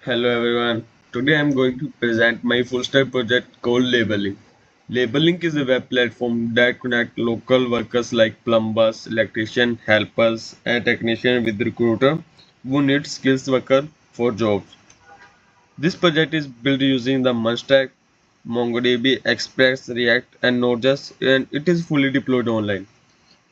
Hello everyone. Today I am going to present my full stack project called LabourLink. LabourLink is a web platform that connects local workers like plumbers, electricians, helpers, and technicians with recruiter who need skills worker for jobs. This project is built using the MERN stack, MongoDB, Express, React, and Node.js, and it is fully deployed online.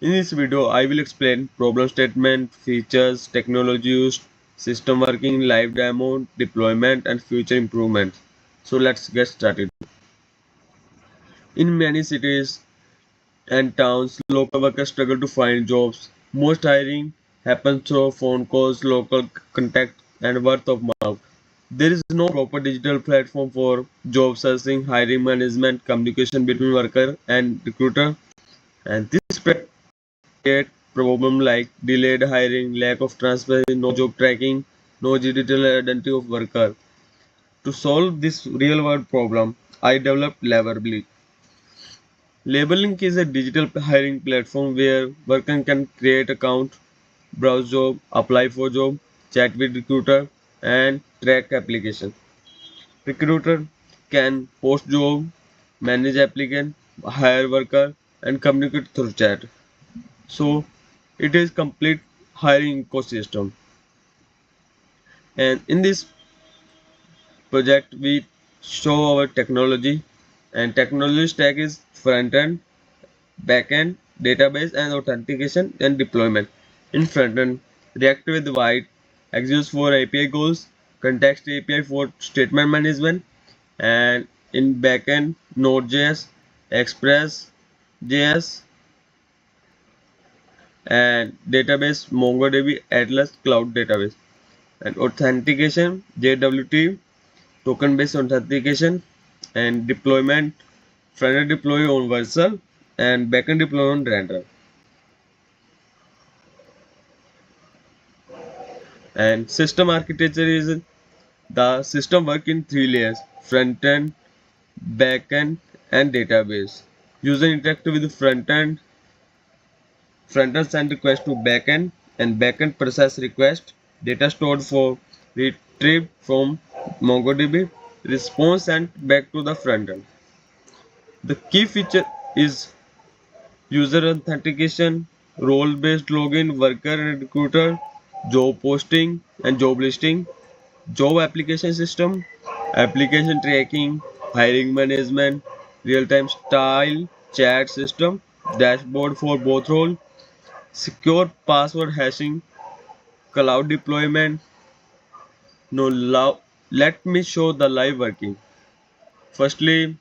In this video, I will explain problem statement, features, technology used, system working, live demo, deployment, and future improvements. So let's get started. In many cities and towns, local workers struggle to find jobs. Most hiring happens through phone calls, local contact, and word of mouth. There is no proper digital platform for job searching, hiring management, communication between worker and recruiter, and this create problem like delayed hiring, lack of transparency, no job tracking, no digital identity of worker. To solve this real-world problem, I developed LabourLink. LabourLink is a digital hiring platform where worker can create account, browse job, apply for job, chat with recruiter, and track application. Recruiter can post job, manage applicant, hire worker, and communicate through chat. So it is complete hiring ecosystem. And in this project, we show our technology, and technology stack is front end, back end, database, and authentication and deployment. In front end, React with white, Exos for API goals, context API for statement management, and in back end, Node.js, Express, JS, and database MongoDB Atlas Cloud Database, and authentication JWT token based authentication, and deployment front-end deploy on Vercel and backend deploy on render. And system architecture is the system work in three layers: front-end, backend, and database. User interact with the front-end send request to backend, and backend process request, data stored for retrieved from MongoDB, response sent back to the front-end. The key feature is user authentication, role-based login, worker and recruiter, job posting and job listing, job application system, application tracking, hiring management, real-time style, chat system, dashboard for both role, secure password hashing, cloud deployment. Let me show the live working. Firstly,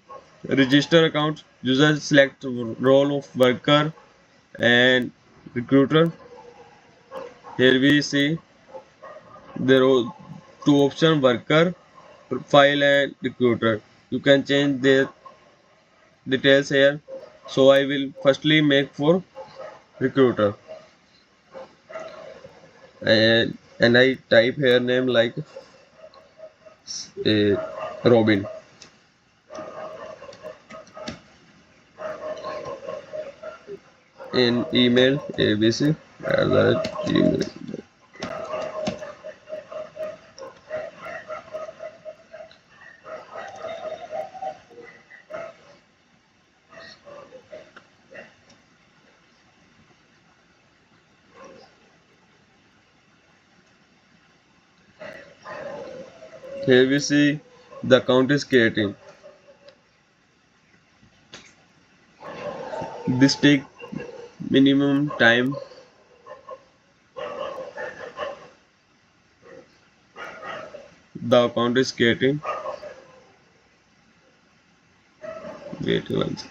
register account. User select role of worker and recruiter. Here we see there are two options: worker, profile, and recruiter. You can change their details here. So I will firstly make for recruiter, and I type here name like Robin. In email abc@gmail. Here we see the account is creating. This take minimum time. The account is creating. Wait once.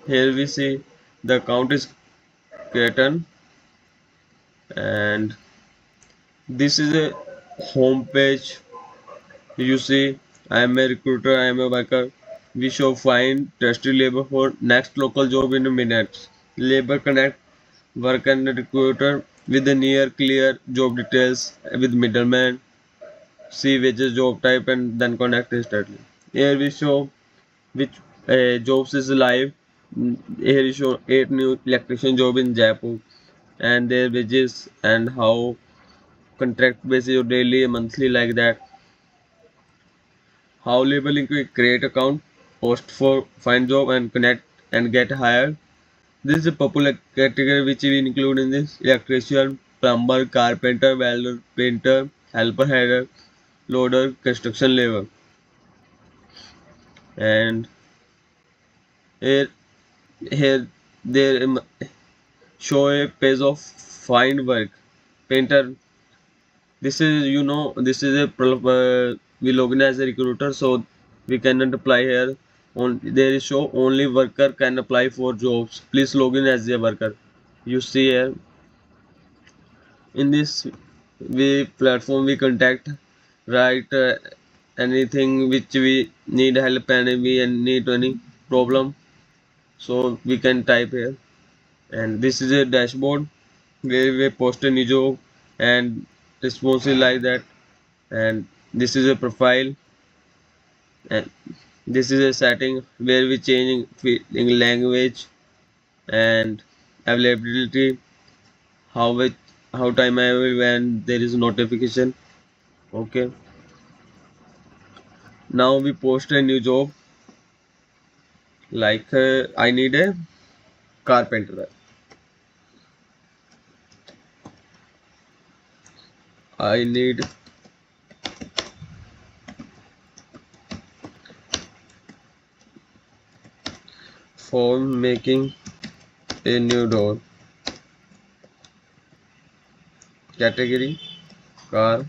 Here we see the account is created, and this is a home page. You see I am a recruiter, I am a worker, We show find trusted labor for next local job in minutes. Labor connect work and recruiter with the near clear job details with middleman. See wages, job type, and then connect instantly. Here we show which jobs is live. Here we show 8 new electrician job in Jaipur and their wages and how contract basis or daily, monthly like that. How LabourLink we create account, post for find job and connect and get hired. This is a popular category which we include in this electrician, plumber, carpenter, welder, painter, helper, header, loader, construction labor. And here here they show a page of find work. Painter, this is this is a we log in as a recruiter, so we cannot apply here. On there is show only worker can apply for jobs. Please log in as a worker. You see here in this we platform we contact write anything which we need help and we need any problem, so we can type here. And this is a dashboard where we post a new job and responses like that. And this is a profile, and this is a setting where we changing language and availability, how it how time I will when there is notification. Okay, now we post a new job like I need a carpenter. I need for making a new door. Category car.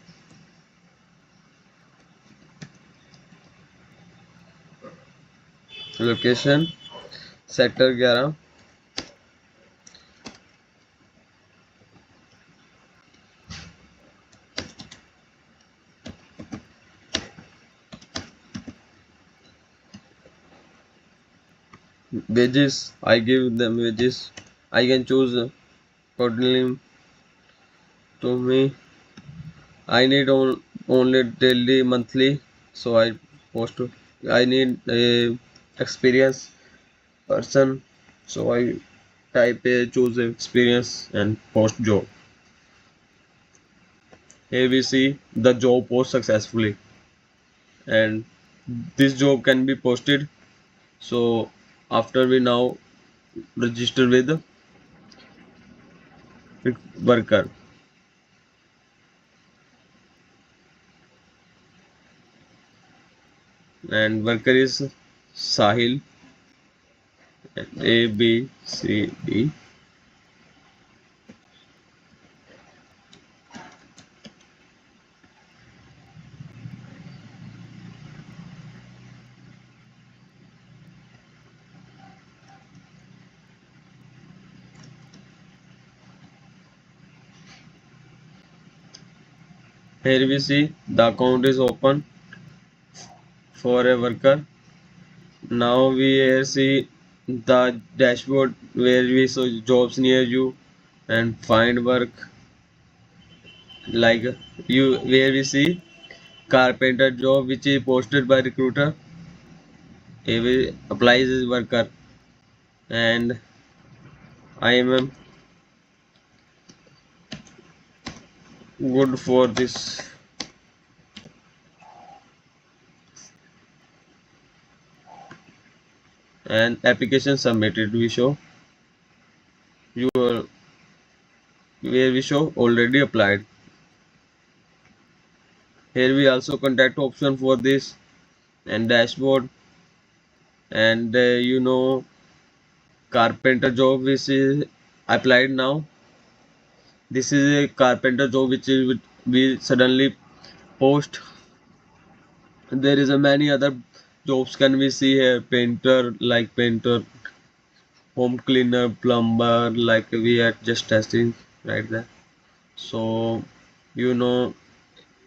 Location sector 11. Wages, I give them wages. I can choose accordingly to me. I need only daily, monthly, so I post. I need a experienced person, so I type a choose experience and post job. Here we see the job post successfully, and this job can be posted. So after we now register with worker, and worker is Sahil, A B C D. Here we see the account is open for a worker. Now we here see the dashboard where we see jobs near you and find work like you where we see carpenter job which is posted by recruiter. He will applies as worker, and I am good for this. And application submitted we show you where we show already applied. Here we also contact option for this and dashboard, and carpenter job which is applied now. This is a carpenter job which is we suddenly post. There is a many other jobs can we see here, painter like painter, home cleaner, plumber like we are just testing right there. So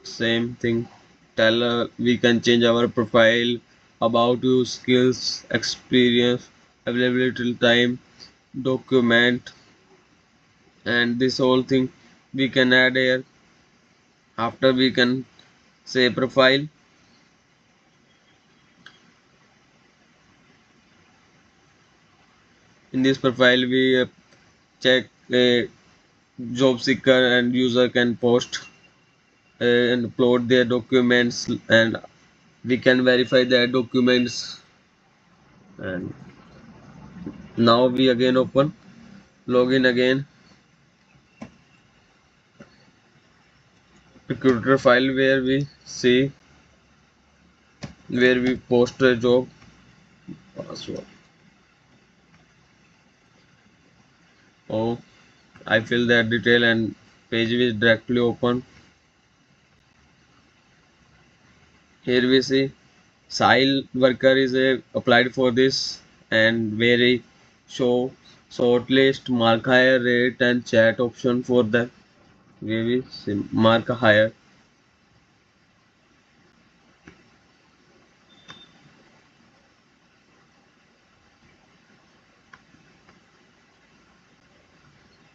same thing. Tell we can change our profile about your skills, experience, availability time, document, and this whole thing we can add here. After we can say profile. In this profile we check a job seeker and user can post and upload their documents, and we can verify their documents. And now we again open login again recruiter file where we see where we post a job password. Oh, I fill that detail and page is directly open. Here we see Sile worker is applied for this, and where we show shortlist, mark higher rate and chat option for that. Where we see mark higher,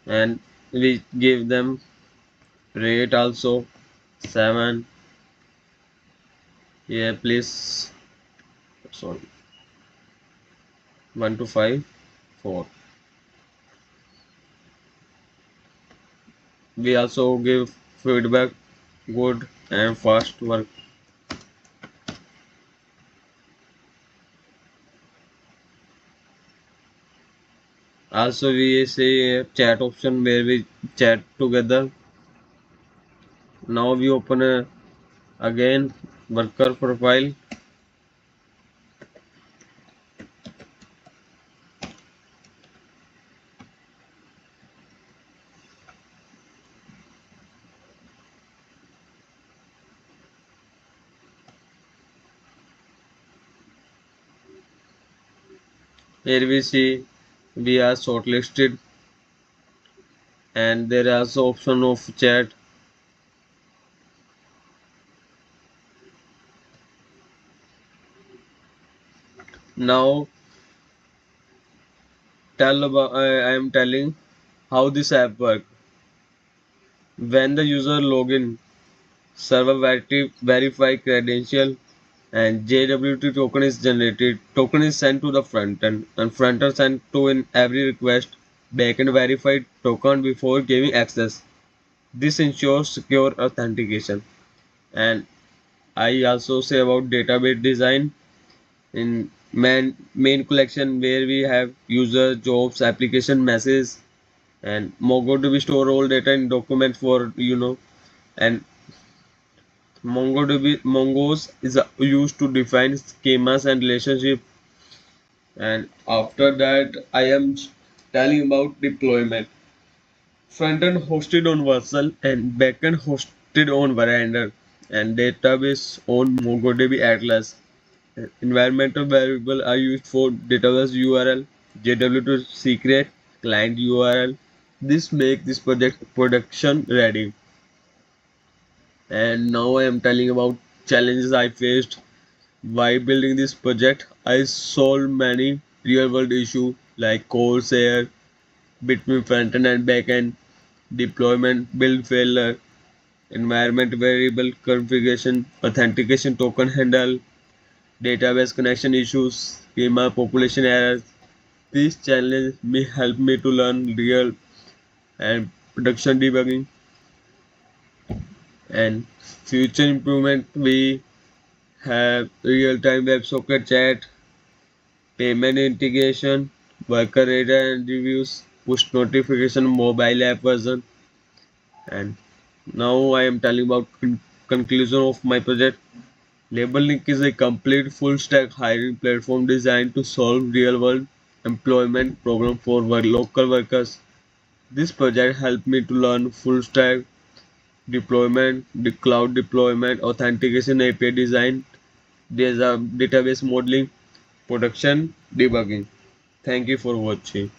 and we give them rate also 7. Yeah, please. Sorry, 1 to 5, 4. We also give feedback good and fast work. Also we see a chat option where we chat together. Now we open again worker profile. Here we see we are shortlisted, and there is also option of chat. Now I am telling how this app work. When the user login, server verify credential and JWT token is generated. Token is sent to the front end, and front end sent to in every request. Backend verified token before giving access. This ensures secure authentication. And I also say about database design in main collection where we have user, jobs, application, message, and MongoDB store all data in documents for and Mongos is used to define schemas and relationship. And after that, I am telling about deployment. Frontend hosted on Vercel and backend hosted on Veranda, and database on MongoDB Atlas. Environmental variables are used for database URL, JWT secret, client URL. This makes this project production ready. And now I am telling about challenges I faced while building this project. I solved many real world issues like code share between front-end and back-end, deployment, build failure, environment variable configuration, authentication token handle, database connection issues, schema population errors. These challenges may help me to learn real and production debugging and future improvement. We have real-time WebSocket chat, payment integration, worker data and reviews, push notification, mobile app version, and now I am telling about conclusion of my project. LabourLink is a complete full-stack hiring platform designed to solve real-world employment problems for local workers. This project helped me to learn full-stack deployment, the cloud deployment, authentication, API design, database modeling, production, debugging. Thank you for watching.